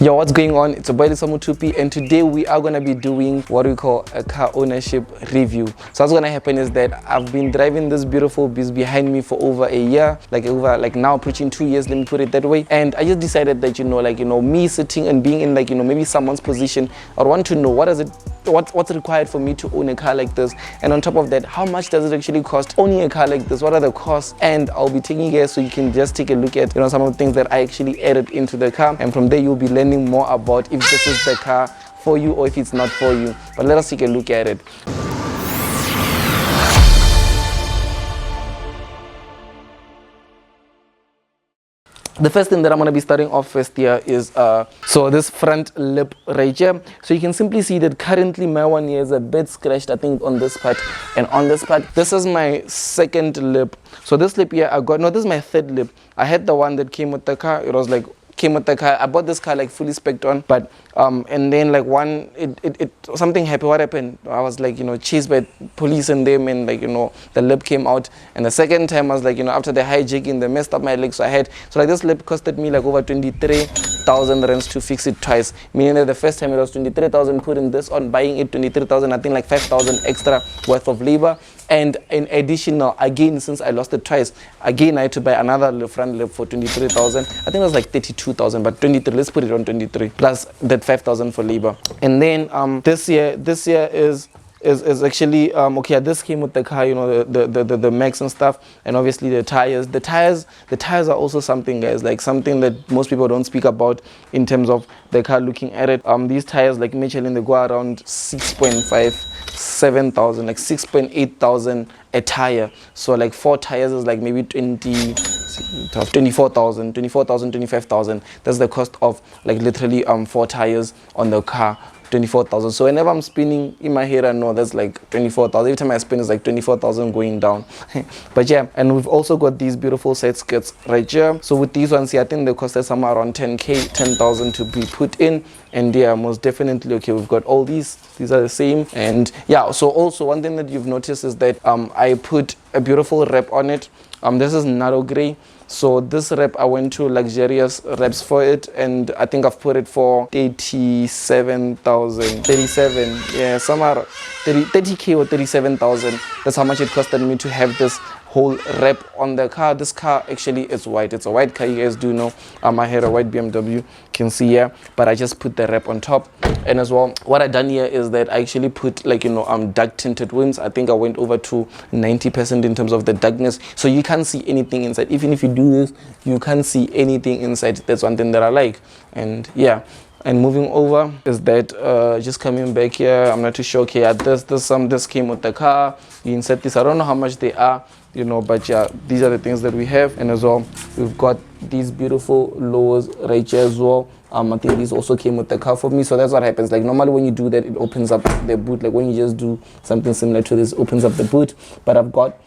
Yo, what's going on? It's a boy Mutupi, and today we are gonna be doing what we call a car ownership review. So what's gonna happen is that I've been driving this beautiful beast behind me for over a year, like now approaching 2 years, let me put it that way. And I just decided that me sitting and being in maybe someone's position, I want to know what's required for me to own a car like this, and on top of that, how much does it actually cost owning a car like this? What are the costs? And I'll be taking you guys so you can just take a look at some of the things that I actually added into the car, and from there you'll be learning more about if this is the car for you or if it's not for you. But let us take a look at it. The first thing that I'm going to be starting off first here is so this front lip right here. So you can simply see that currently my one here is a bit scratched, I think, on this part and on this part. This is my second lip. So this lip here this is my third lip. I had the one that came with the car. It was came with the car. I bought this car fully spec'd on, but and then something happened. What happened? I was chased by police and them, and the lip came out. And the second time I was after the hijacking, they messed up my leg. So this lip costed me over 23,000 rands to fix it twice. Meaning that the first time it was 23,000 putting this on, buying it 23,000, I think 5,000 extra worth of labor. And in addition, again, since I lost it twice, again I had to buy another front lip for 23,000. I think it was 32,000, but 23. Let's put it on 23 plus that 5,000 for labor. And then this year is actually okay. This came with the car, the max and stuff, and obviously the tires. The tires are also something, guys, something that most people don't speak about in terms of the car. Looking at it, these tires Michelin, they go around 6.5. 7,000, 6,800 a tire. So 4 tires is maybe 24,000, 25,000. That's the cost of literally 4 tires on the car. 24,000. So whenever I'm spinning in my head, I know that's 24,000. Every time I spin, it's 24,000 going down. But yeah, and we've also got these beautiful side skirts right here. So with these ones here, I think they costed somewhere around 10k, 10,000 to be put in. And yeah, most definitely okay. We've got all these are the same. And yeah, so also one thing that you've noticed is that I put a beautiful wrap on it. This is narrow gray. So this wrap, I went to luxurious wraps for it, and I think I've put it for 37,000, 37, yeah, somewhere 30k or 37,000. That's how much it costed me to have this whole wrap on the car. This car actually is white. It's a white car, you guys do know. I had a white BMW, you can see here, but I just put the wrap on top. And as well, what I done here is that I actually put dark tinted rims. I think I went over to 90% in terms of the darkness, so you can't see anything inside. Even if you do this, you can't see anything inside. That's one thing that I like. And yeah, and moving over is that just coming back here, I'm not too sure. Okay, this came with the car. You insert this, I don't know how much they are, but yeah, these are the things that we have. And as well, we've got these beautiful lowers right here as well. I think these also came with the car for me. So that's what happens. Normally when you do that, it opens up the boot. When you just do something similar to this, opens up the boot. But I've got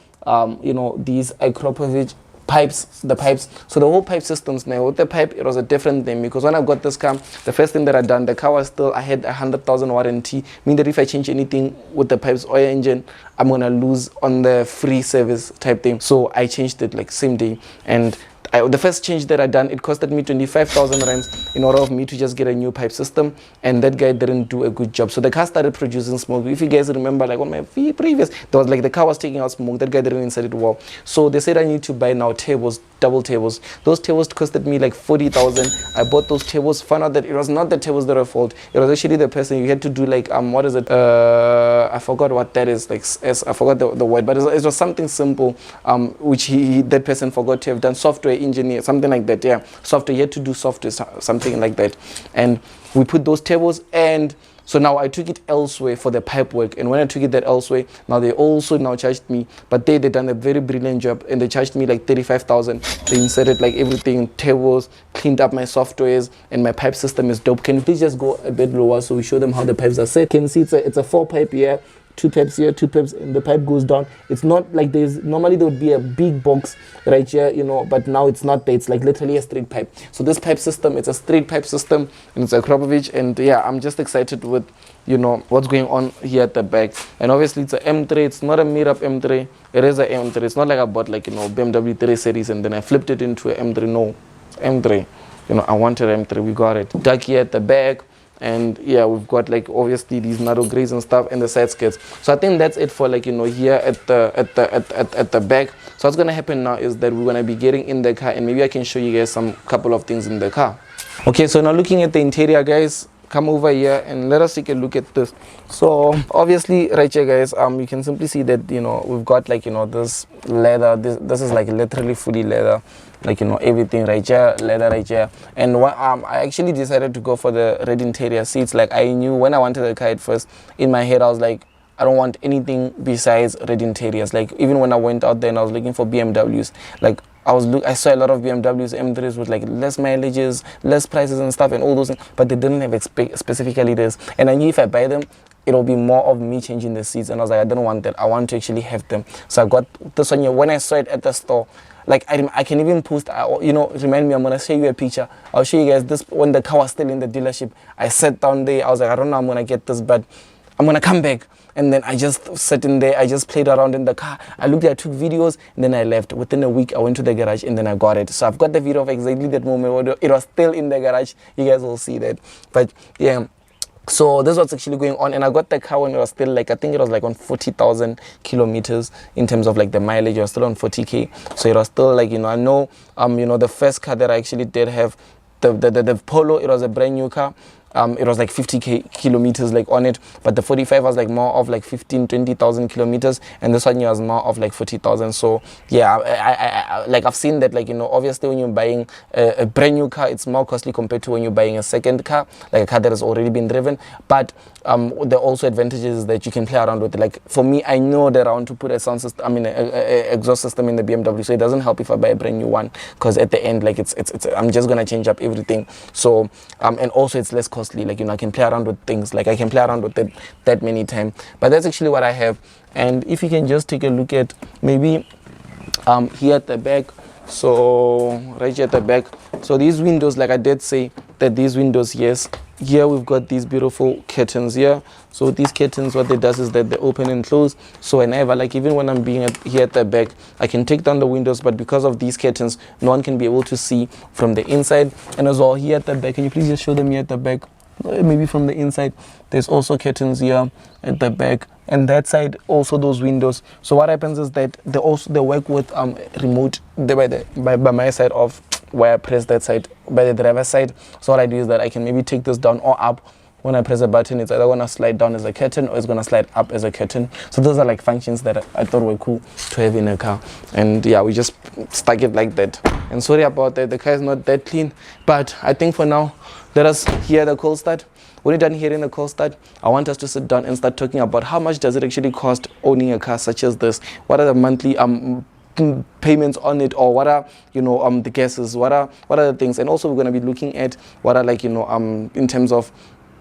these Acropovich pipes, the pipes. So the whole pipe systems now, with the pipe, it was a different thing, because when I got this car, the first thing that I done, the car was still, I had 100,000 warranty, meaning that if I change anything with the pipes or engine, I'm gonna lose on the free service type thing. So I changed it same day. And the first change that I done, it costed me 25,000 rands in order of me to just get a new pipe system, and that guy didn't do a good job. So the car started producing smoke. If you guys remember, on my previous, there was the car was taking out smoke. That guy didn't insert it well. So they said I need to buy now tables, double tables. Those tables costed me 40,000. I bought those tables, found out that it was not the tables that were fault. It was actually the person. You had to do what is it? I forgot what that is. I forgot the word, but it was something simple, which that person forgot to have done. Software engineer, something like that. Yeah, software. You had to do software, something like that. And we put those tables, and so now I took it elsewhere for the pipe work. And when I took it that elsewhere, now they also charged me, but they done a very brilliant job, and they charged me 35,000. They inserted everything, tables, cleaned up my softwares, and my pipe system is dope. Can you please just go a bit lower so we show them how the pipes are set? Can you see it's a 4 pipe here. 2 pipes here, 2 pipes, and the pipe goes down. It's not normally there would be a big box right here, but now it's not there. It's literally a straight pipe. So this pipe system, it's a straight pipe system, and it's a Acropovich. And yeah, I'm just excited with what's going on here at the back. And obviously it's a M3. It's not a made-up M3. It is a M3. It's not I bought BMW 3 series and then I flipped it into a M3. No, M3. you know, I wanted M3, we got it. Dark here at the back. And yeah, we've got like obviously these narrow grays and stuff and the side skirts. So I think that's it for like, you know, here at the back. So what's gonna happen now is that we're gonna be getting in the car, and maybe I can show you guys some couple of things in the car. Okay, so now looking at the interior, guys, come over here and let us take a look at this. So obviously right here, guys, you can simply see that, you know, we've got like, you know, this leather. This is like literally fully leather, like, you know, everything right here, leather right here. And I actually decided to go for the red interior seats. Like, I knew when I wanted the car at first, in my head I was like, I don't want anything besides red interiors. Like, even when I went out there and I was looking for BMWs, like I saw a lot of BMWs M3s with like less mileages, less prices and stuff and all those things, but they didn't have specifically this. And I knew if I buy them, it'll be more of me changing the seats. And I was like, I don't want that. I want to actually have them. So I got this one here. When I saw it at the store, like I can even post, you know, remind me, I'm gonna show you a picture. I'll show you guys this when the car was still in the dealership. I sat down there. I was like, I don't know, I'm gonna get this, but I'm gonna come back. And then I just sat in there, I just played around in the car. I looked, I took videos, and then I left. Within a week, I went to the garage, and then I got it. So I've got the video of exactly that moment where it was still in the garage. You guys will see that. But yeah, so this was actually going on, and I got the car when it was still like, I think it was like on 40,000 kilometers in terms of like the mileage. It was still on 40K. So it was still like, you know, I know, you know, the first car that I actually did have, the Polo, it was a brand new car. It was like 50K kilometers like on it, but the 45 was like more of like 20,000 kilometers, and this one was more of like 40,000. So yeah, I like I've seen that, like, you know, obviously when you're buying a brand new car, it's more costly compared to when you're buying a second car, like a car that has already been driven. But there are also advantages that you can play around with. Like for me, I know that I want to put a sound system, I mean, a exhaust system in the BMW, so it doesn't help if I buy a brand new one, because at the end, like it's I'm just gonna change up everything. So and also it's less costly. Like, you know, I can play around with things, like I can play around with it that many times. But that's actually what I have. And if you can just take a look at maybe here at the back, so right here at the back, so these windows, like I did say that these windows, yes, here we've got these beautiful curtains here. So these curtains, what they does is that they open and close. So whenever, like even when I'm being here at the back, I can take down the windows, but because of these curtains, no one can be able to see from the inside. And as well here at the back, can you please just show them here at the back? Maybe from the inside, there's also curtains here at the back, and that side also those windows. So what happens is that they work with remote by my side of where I press that side by the driver's side. So what I do is that I can maybe take this down or up. When I press a button, it's either gonna slide down as a curtain or it's gonna slide up as a curtain. So those are like functions that I thought were cool to have in a car. And yeah, we just stuck it like that. And sorry about that, the car is not that clean, but I think for now, let us hear the cold start. When you're done hearing the cold start, I want us to sit down and start talking about how much does it actually cost owning a car such as this. What are the monthly payments on it, or what are, you know, the guesses, what are the things. And also we're going to be looking at what are, like, you know, in terms of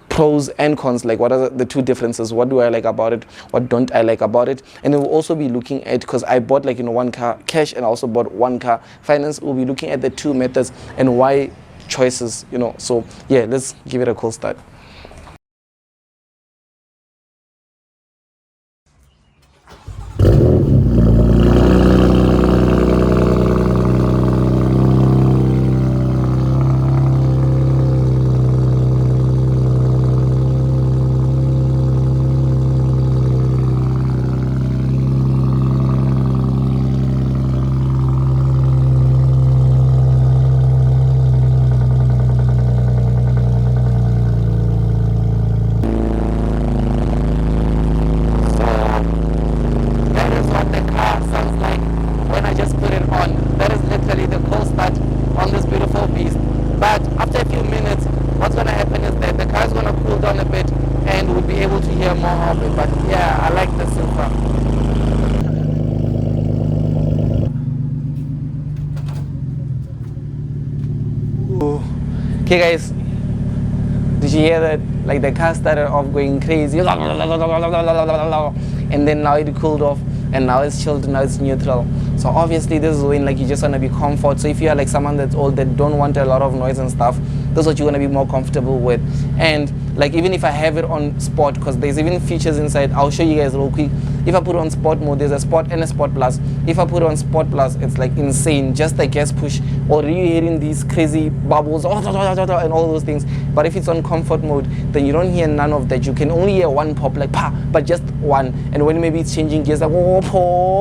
pros and cons, like what are the two differences, what do I like about it, what don't I like about it. And then we'll also be looking at, because I bought, like, you know, one car cash and I also bought one car finance, we'll be looking at the two methods and why choices, you know. So yeah, let's give it a cool start. Okay guys, did you hear that? Like the car started off going crazy and then now it cooled off and now it's chilled, now it's neutral. So obviously this is when, like, you just want to be comfort. So if you are like someone that's old that don't want a lot of noise and stuff, this is what you want to be more comfortable with. And like even if I have it on sport, because there's even features inside. I'll show you guys real quick. If I put it on sport mode, there's a sport and a sport plus. If I put it on sport plus, it's like insane, just the gas push, or you hearing these crazy bubbles and all those things. But if it's on comfort mode, then you don't hear none of that. You can only hear one pop, like pa, but just one. And when maybe it's changing gears, like oh,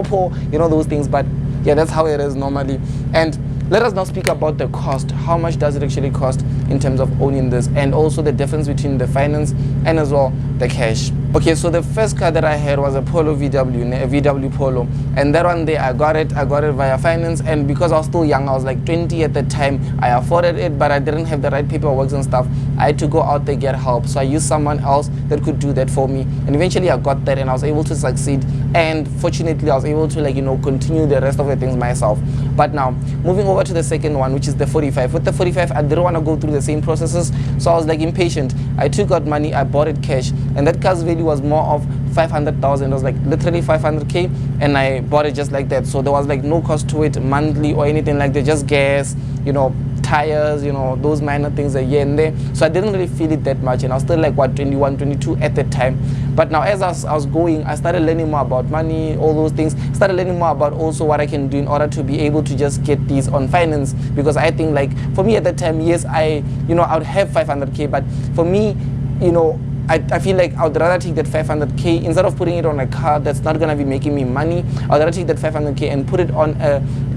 po, you know, those things. But yeah, that's how it is normally. And let us now speak about the cost. How much does it actually cost in terms of owning this, and also the difference between the finance and as well the cash. Okay, so the first car that I had was a Polo VW, a VW Polo, and that one there I got it via finance. And because I was still young, I was like 20 at the time, I afforded it, but I didn't have the right paperwork and stuff. I had to go out there get help, so I used someone else that could do that for me, and eventually I got that and I was able to succeed. And fortunately I was able to, like, you know, continue the rest of the things myself. But now moving over to the second one, which is the 45. With the 45, I didn't want to go through the same processes, so I was like impatient. I took out money, I bought it cash, and that car's value was more of 500,000. It was like literally 500k, and I bought it just like that. So there was like no cost to it monthly or anything like that, just gas, you know, tires, you know, those minor things a here and there. So I didn't really feel it that much, and I was still like what, 21, 22 at that time. But now as I was going, I started learning more about money, all those things, started learning more about also what I can do in order to be able to just get these on finance. Because I think, like, for me at that time, yes, I would have 500k, but for me, you know, I feel like I would rather take that 500k instead of putting it on a car that's not gonna be making me money. I would rather take that 500k and put it on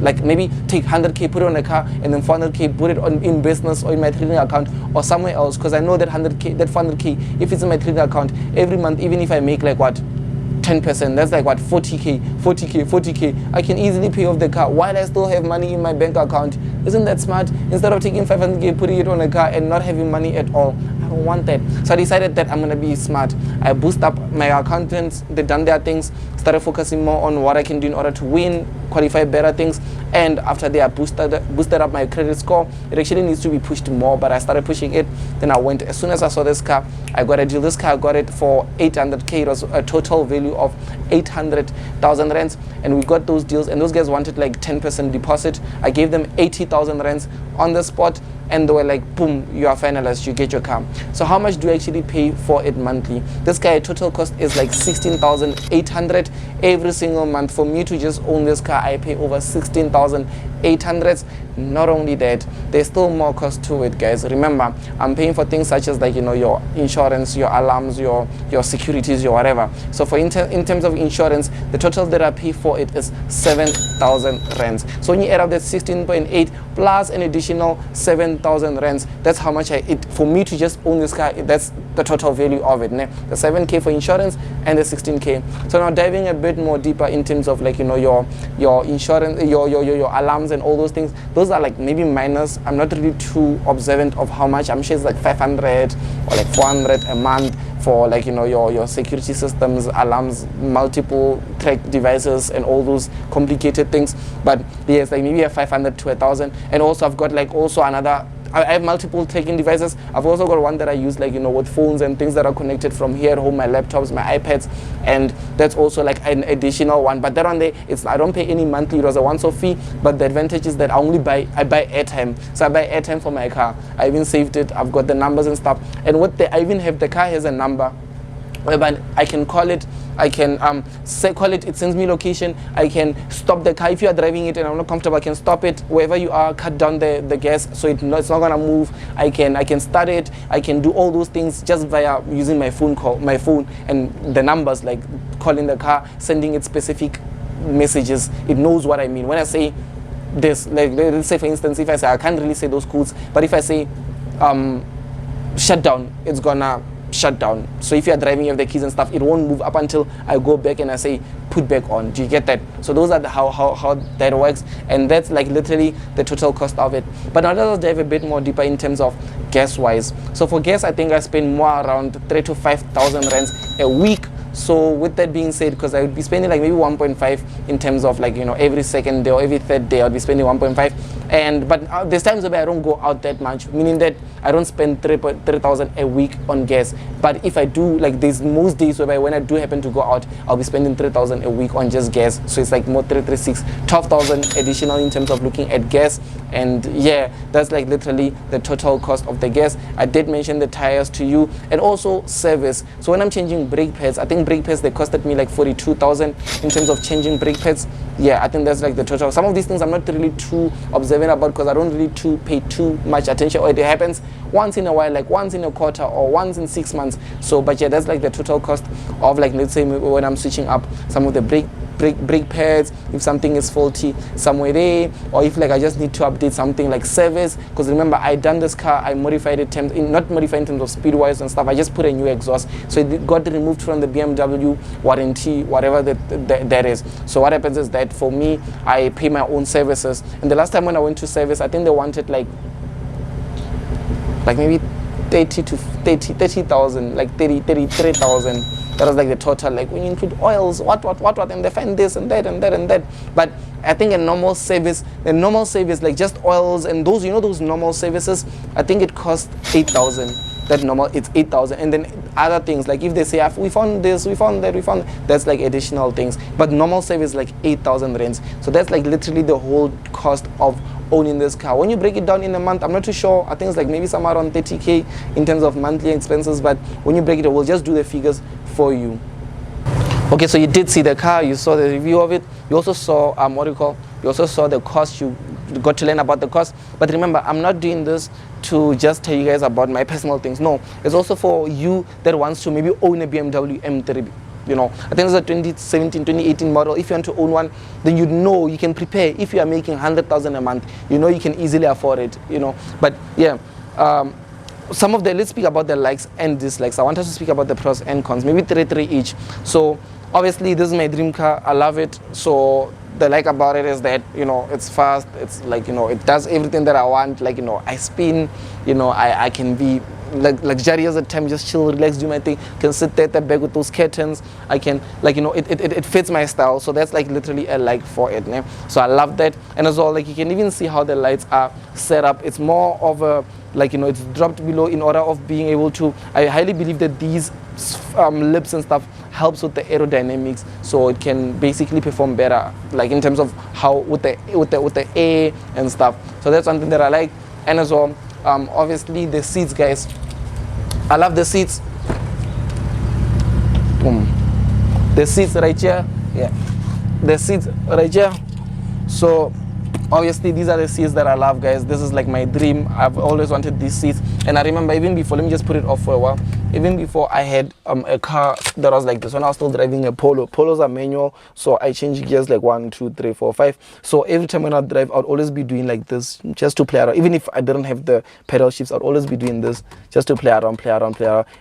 like maybe take 100k, put it on a car, and then 400k put it on in business or in my trading account or somewhere else. Because I know that 100k, that 400k, if it's in my trading account every month, even if I make like what, 10%, that's like what, 40k, I can easily pay off the car while I still have money in my bank account. Isn't that smart? Instead of taking 500k, putting it on a car and not having money at all. I don't want that. So I decided that I'm gonna be smart. I boost up my accountants, they done their things, started focusing more on what I can do in order to win, qualify better things. And after they are boosted up my credit score, it actually needs to be pushed more, but I started pushing it. Then I went, as soon as I saw this car, I got a deal. This car, I got it for 800k. It was a total value of 800,000 rands, and we got those deals, and those guys wanted like 10% deposit. I gave them 80,000 rands on the spot, and they were like, boom, you are finalized, you get your car. So how much do I actually pay for it monthly? This car, total cost is like 16,800 every single month. For me to just own this car, I pay over 16,800. Not only that, there's still more cost to it, guys. Remember, I'm paying for things such as, like, you know, your insurance, your alarms, your securities, your whatever. So for in terms of insurance, the total that I pay for it is 7,000 rands. So when you add up that 16.8 plus an additional 7,000 rands, that's how much for me to just own this car. That's the total value of it, né? The 7k for insurance and the 16k. So now diving a bit more deeper in terms of, like, you know, your insurance, your alarms and all those things. Those are like maybe minus. I'm not really too observant of how much. I'm sure it's like 500 or like 400 a month for, like, you know, your security systems, alarms, multiple track devices and all those complicated things. But yes, like maybe a 500 to 1,000. And also I've got like also another, I have multiple tracking devices. I've also got one that I use, like, you know, with phones and things that are connected from here at home, my laptops, my iPads, and that's also like an additional one. But that one there, I don't pay any monthly. It was a once-off fee, but the advantage is that I buy airtime. So I buy airtime for my car. I even saved it. I've got the numbers and stuff. And I even have, the car has a number whereby I can call it. I can call it, it sends me location. I can stop the car. If you are driving it and I'm not comfortable, I can stop it wherever you are, cut down the gas so it's not gonna move. I can start it. I can do all those things just via using my phone and the numbers, like calling the car, sending it specific messages. It knows what I mean. When I say this, like, let's say for instance, if I say, I can't really say those codes, but if I say shut down, it's gonna shut down. So if you're driving, you have the keys and stuff, it won't move up until I go back and I say put back on. Do you get that? So those are how that works, and that's like literally the total cost of it. But now let's dive a bit more deeper in terms of gas wise. So for gas, I think I spend more around 3,000 to 5,000 rands a week So with that being said, because I would be spending like maybe 1.5 in terms of like, you know, every second day or every third day I'd be spending 1.5. And but there's times where I don't go out that much, meaning that I don't spend 3,000 a week on gas. But if I do, like there's most days where when I do happen to go out, I'll be spending 3,000 a week on just gas. So it's like more 336, 12,000 additional in terms of looking at gas. And yeah, that's like literally the total cost of the gas. I did mention the tires to you, and also service. So when I'm changing brake pads, I think brake pads, they costed me like 42,000 in terms of changing brake pads. Yeah, I think that's like the total. Some of these things I'm not really too observant about because I don't really pay too much attention, or it happens once in a while, like once in a quarter or once in 6 months. So but yeah, that's like the total cost of, like, let's say when I'm switching up some of the brake pads, if something is faulty somewhere there, or if like I just need to update something like service. Because remember, I done this car, I modified it, not modified in terms of speed wise and stuff, I just put a new exhaust, so it got removed from the BMW warranty, whatever that is. So what happens is that for me, I pay my own services. And the last time when I went to service, I think they wanted like maybe 30,000, like 33,000. That was like the total, like when you include oils, what, and they find this and that and that and that. But I think the normal service, like just oils and those, you know, those normal services, I think it costs 8,000. That normal, it's 8,000. And then other things, like if they say, we found this, we found that, that's like additional things. But normal service like 8,000 rands. So that's like literally the whole cost of owning this car. When you break it down in a month, I'm not too sure, I think it's like maybe somewhere around 30k in terms of monthly expenses. But when you break it, we'll just do the figures for you. Okay, so you did see the car, you saw the review of it, you also saw you also saw the cost, you got to learn about the cost. But remember, I'm not doing this to just tell you guys about my personal things. No, it's also for you that wants to maybe own a BMW M3. You know, I think it's a 2017, 2018 model. If you want to own one, then you know you can prepare. If you are making 100,000 a month, you know you can easily afford it, you know. But yeah, let's speak about the likes and dislikes. I want us to speak about the pros and cons, maybe three each. So obviously this is my dream car, I love it. So the like about it is that, you know, it's fast, it's like, you know, it does everything that I want. Like, you know, I spin, you know, I can be like luxurious at time, just chill, relax, do my thing, can sit there at the back with those curtains. I can, like, you know, it fits my style. So that's like literally a like for it, né? So I love that. And as well, like, you can even see how the lights are set up. It's more of a, like, you know, it's dropped below in order of being able to, I highly believe that these lips and stuff helps with the aerodynamics, so it can basically perform better, like in terms of how with the air and stuff. So that's something that I like. And as well, obviously the seats, guys, I love the seats. The seats right here, yeah, the seats right here. So obviously these are the seats that I love, guys. This is like my dream. I've always wanted these seats. And I remember even before, let me just put it off for a while, even before I had a car that was like this, when I was still driving a Polo. Polos are manual, so I change gears like 1, 2, 3, 4, 5. So every time when I drive, I'd always be doing like this just to play around. Even if I didn't have the pedal shifts, I'd always be doing this just to play around.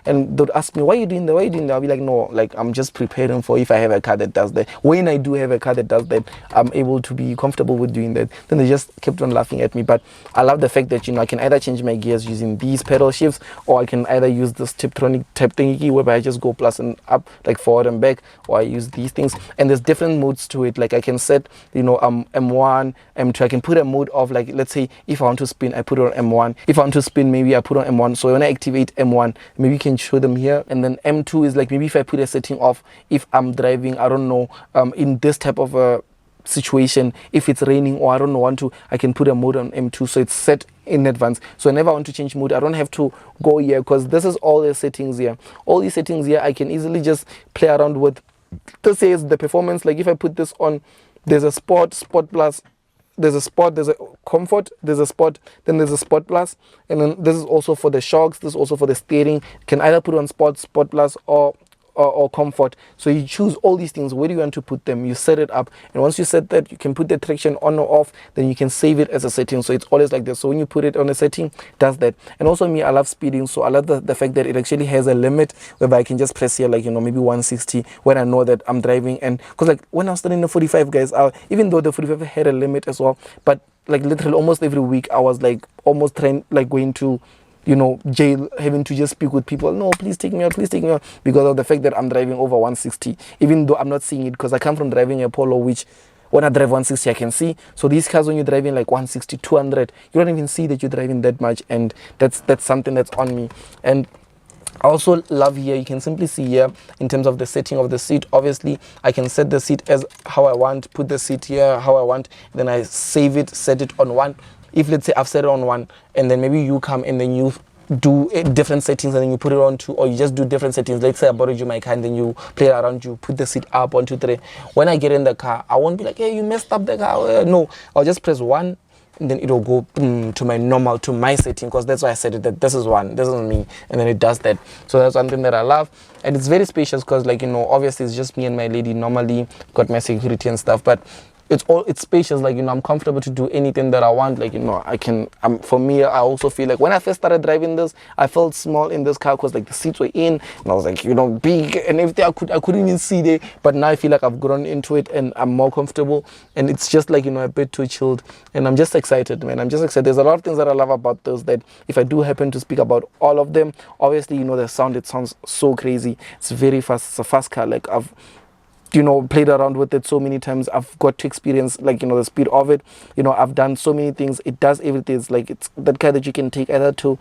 And they'd ask me, why are you doing that? I'll be like, no, like I'm just preparing for if I have a car that does that. When I do have a car that does that, I'm able to be comfortable with doing that. Then they just kept on laughing at me. But I love the fact that, you know, I can either change my gears using these pedal shifts, or I can either use this Tiptronic type thingy whereby I just go plus and up, like forward and back, or I use these things. And there's different modes to it. Like I can set, you know, M1, M2. I can put a mode of, like, let's say if I want to spin, I put it on M1. If I want to spin, maybe I put on M1. So when I activate M1, maybe you can show them here. And then M2 is like maybe if I put a setting off, if I'm driving, I don't know, in this type of a situation, if it's raining or I don't know, I can put a mode on M2, so it's set in advance. So whenever I want to change mode, I don't have to go here, because this is all the settings here. All these settings here I can easily just play around with. This is the performance. Like if I put this on, there's a sport plus, there's a sport, there's a comfort, there's a sport, then there's a sport plus, and then this is also for the shocks, this is also for the steering. You can either put on sport plus, or comfort. So you choose all these things. Where do you want to put them? You set it up, and once you set that, you can put the traction on or off. Then you can save it as a setting, so it's always like this. So when you put it on a setting, it does that. And also me, I love speeding, so I love the fact that it actually has a limit whereby I can just press here, like, you know, maybe 160 when I know that I'm driving. And because like when I was studying the 45, guys, even though the 45 had a limit as well, but like literally almost every week I was like almost trying, like going to jail, having to just speak with people. No, please take me out, please take me out, because of the fact that I'm driving over 160, even though I'm not seeing it, because I come from driving a Polo, which when I drive 160, I can see. So these cars, when you're driving like 160, 200, you don't even see that you're driving that much, and that's something that's on me. And I also love here, you can simply see here in terms of the setting of the seat. Obviously, I can set the seat as how I want, put the seat here how I want, then I save it, set it on one. If let's say I've set it on one, and then maybe you come and then you do different settings and then you put it on two, or you just do different settings. Let's say I borrowed you my car and then you play around, you put the seat up, 1, 2, 3. When I get in the car, I won't be like, hey, you messed up the car. No, I'll just press one, and then it'll go to my normal, to my setting, because that's why I said it, that this is one, this is me, and then it does that. So that's one thing that I love. And it's very spacious because, like, obviously it's just me and my lady. Normally got my security and stuff, but it's spacious. Like, I'm comfortable to do anything that I want. Like, I can, for me, I also feel like when I first started driving this, I felt small in this car because like the seats were in, and I was like, big and everything. I couldn't even see there. But now I feel like I've grown into it and I'm more comfortable, and it's just like, a bit too chilled, and I'm just excited, man. I'm just excited. There's a lot of things that I love about this, that if I do happen to speak about all of them, obviously, the sound, it sounds so crazy. It's very fast. It's a fast car. Like, I've played around with it so many times. I've got to experience, like, the speed of it. I've done so many things. It does everything. It's like, it's that car that you can take either to,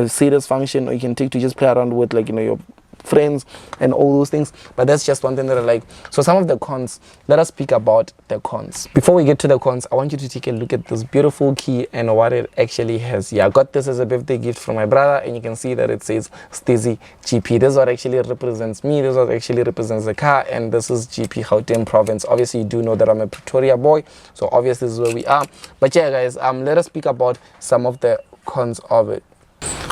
serious function, or you can take to just play around with, like, your friends and all those things. But that's just one thing that I like. So some of the cons, let us speak about the cons. Before we get to the cons, I want you to take a look at this beautiful key and what it actually has. Yeah, I got this as a birthday gift from my brother, and you can see that it says Stizzy GP. This is what actually represents me. This is what actually represents the car, and this is GP Gauteng province. Obviously, you do know that I'm a Pretoria boy, so obviously this is where we are. But yeah, guys, let us speak about some of the cons of it.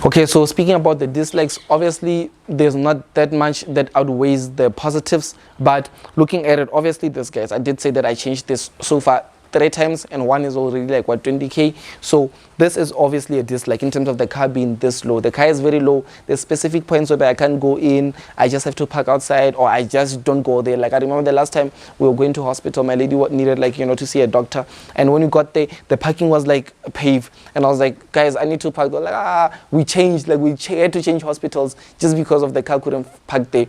Okay, so speaking about the dislikes, obviously there's not that much that outweighs the positives, but looking at it, obviously this, guys, I did say that I changed this so far 3 times, and one is already like 20k. So this is obviously a dislike in terms of the car being this low. The car is very low. There's specific points where I can't go in, I just have to park outside, or I just don't go there. Like, I remember the last time we were going to hospital, my lady needed, like, to see a doctor, and when we got there, the parking was like paved, and I was like, guys, I need to park. They're like, we changed, like, had to change hospitals just because of the car couldn't park there.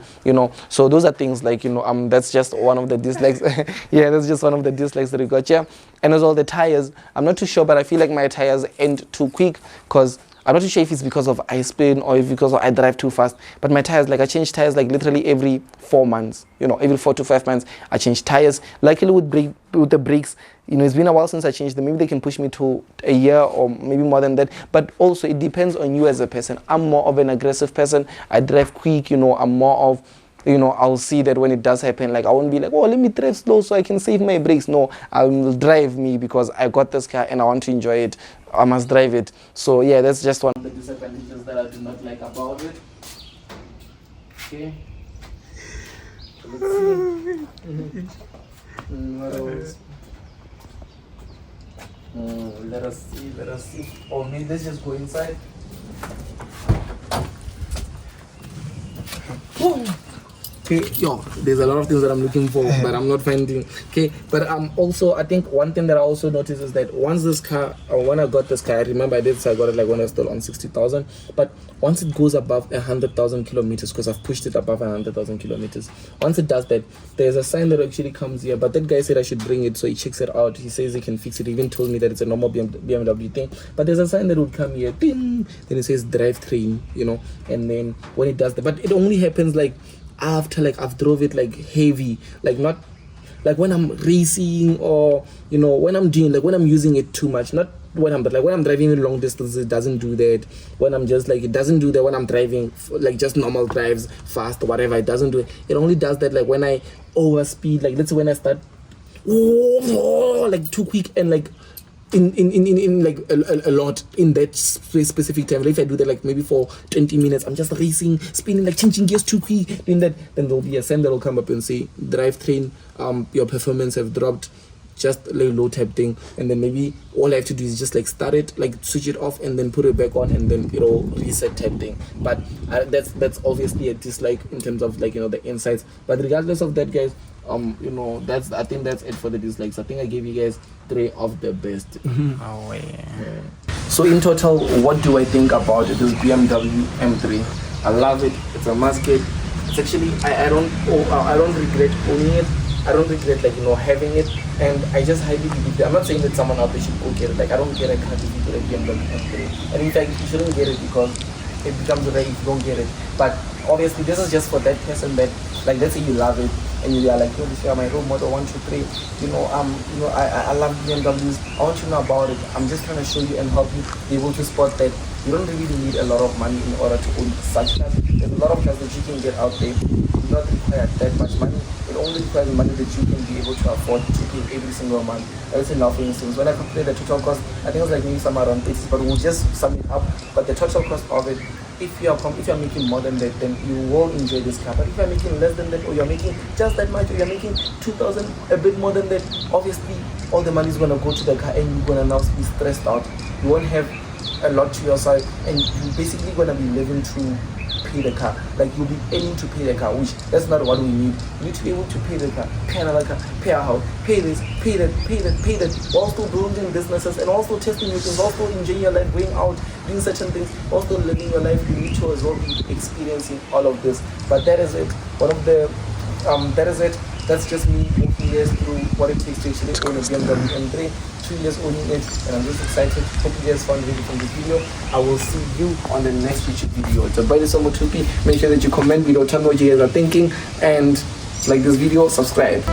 So those are things like, that's just one of the dislikes. Yeah, that's just one of the dislikes that we got. Yeah. And as well, the tires, I'm not too sure, but I feel like my tires end too quick, because I'm not too sure if it's because of I spin or if because of I drive too fast. But my tires, like, I change tires like literally every 4 months, every 4 to 5 months I change tires. Luckily with the brakes, it's been a while since I changed them. Maybe they can push me to a year or maybe more than that. But also it depends on you as a person. I'm more of an aggressive person. I drive quick, I'm more of, I'll see that when it does happen, like, I won't be like, oh, let me drive slow so I can save my brakes. No, I will drive me because I got this car and I want to enjoy it. I must drive it. So yeah, that's just one of the disadvantages that I do not like about it. Okay. Let's see. What else? Let us see. Oh, maybe let's just go inside. Okay, there's a lot of things that I'm looking for, but I'm not finding. Okay, but also, I think one thing that I also noticed is that once this car, or when I got this car, I remember I did say I got it like when I was still on 60,000, but once it goes above 100,000 kilometers, because I've pushed it above 100,000 kilometers, once it does that, there's a sign that actually comes here. But that guy said I should bring it, so he checks it out. He says he can fix it. He even told me that it's a normal BMW thing, but there's a sign that would come here, ding, then it says drivetrain, and then when it does that, but it only happens like after, like, I've drove it like heavy, like not like when I'm racing, or when I'm doing, like, when I'm using it too much, not when I'm driving long distance, it doesn't do that. When I'm just like, it doesn't do that when I'm driving like just normal drives, fast or whatever, it doesn't do it. It only does that like when I overspeed, like let's say when I start like too quick, and like in like a lot in that specific time. Like if I do that like maybe for 20 minutes, I'm just racing, spinning, like changing gears too quick, doing that, then there'll be a sign that will come up and say drivetrain, your performance have dropped, just like low type thing. And then maybe all I have to do is just like start it, like switch it off, and then put it back on, and then it'll reset type thing. But that's obviously a dislike in terms of like the insights. But regardless of that, guys, I think that's it for the dislikes. I think I gave you guys 3 of the best. Oh yeah. So in total, what do I think about this BMW M3? I love it. It's a must get. It's actually I don't regret owning it. I don't regret having it, and I just highly believe that. I'm not saying that someone out there should go get it. Like I don't get a car if you get a BMW M3, and in fact you shouldn't get it because it becomes rare if you don't get it. But obviously this is just for that person that, like, let's say you love it and you are like, yo, this is my role model 1, 2, 3. I love BMWs. I want you to know about it. I'm just trying to show you and help you be able to spot that you don't really need a lot of money in order to own such cars. There's a lot of cars that you can get out there. You do not require that much money. It only requires money that you can be able to afford to pay every single month. Let's say now, for instance, when I calculate the total cost, I think it was like maybe somewhere around 30, but we'll just sum it up. But the total cost of it, if you are making more than that, then you will enjoy this car. But if you're making less than that, or you're making just that much, or you're making 2,000, a bit more than that, obviously all the money is going to go to the car, and you're going to now be stressed out. You won't have a lot to your side, and you're basically going to be living to pay the car. Like, you'll be aiming to pay the car, which that's not what we need. You need to be able to pay the car, pay another car, pay a house, pay this, pay that, pay that, pay that, while still building businesses and also testing new things, also enjoying your life, going out, doing certain things, also living your life. You need to as well be experiencing all of this. But that is it. That is it. That's just me walking you guys through what it takes to actually own a BMW M3. 2 years owning it, and I'm just excited. Hope you guys found video from this video. I will see you on the next YouTube video. It's a brother Somo2P. Make sure that you comment below, tell me what you guys are thinking, and like this video, subscribe.